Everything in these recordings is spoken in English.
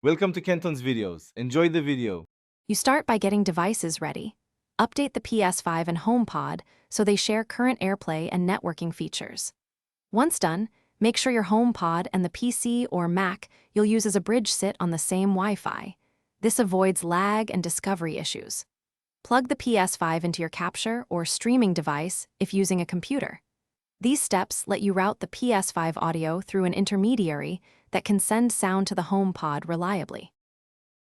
Welcome to Kenton's videos. Enjoy the video. You start by getting devices ready. Update the Ps5 and HomePod so they share current AirPlay and networking features. Once done, make sure your HomePod and the PC or Mac you'll use as a bridge sit on the same Wi-Fi. This avoids lag and discovery issues. Plug the Ps5 into your capture or streaming device if using a computer. These steps let you route the Ps5 audio through an intermediary that can send sound to the HomePod reliably.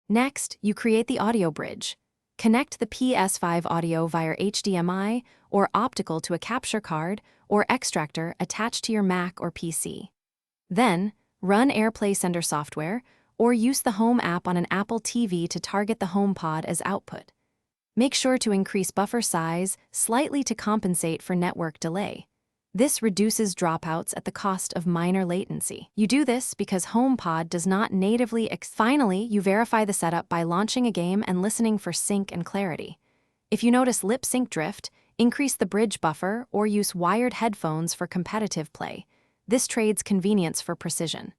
Next, you create the audio bridge. Connect the Ps5 audio via HDMI or optical to a capture card or extractor attached to your Mac or PC. Then, run AirPlay Sender software or use the Home app on an Apple TV to target the HomePod as output. Make sure to increase buffer size slightly to compensate for network delay. This reduces dropouts at the cost of minor latency. You do this because HomePod does not natively Finally, you verify the setup by launching a game and listening for sync and clarity. If you notice lip sync drift, increase the bridge buffer or use wired headphones for competitive play. This trades convenience for precision.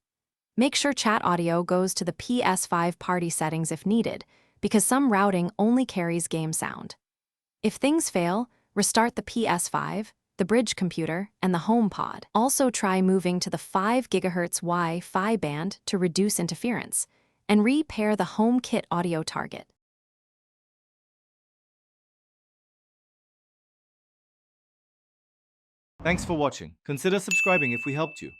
Make sure chat audio goes to the Ps5 party settings if needed, because some routing only carries game sound. If things fail, restart the Ps5, the bridge computer, and the HomePod. Also try moving to the 5 GHz Wi-Fi band to reduce interference, and repair the HomeKit audio target. Thanks for watching. Consider subscribing if we helped you.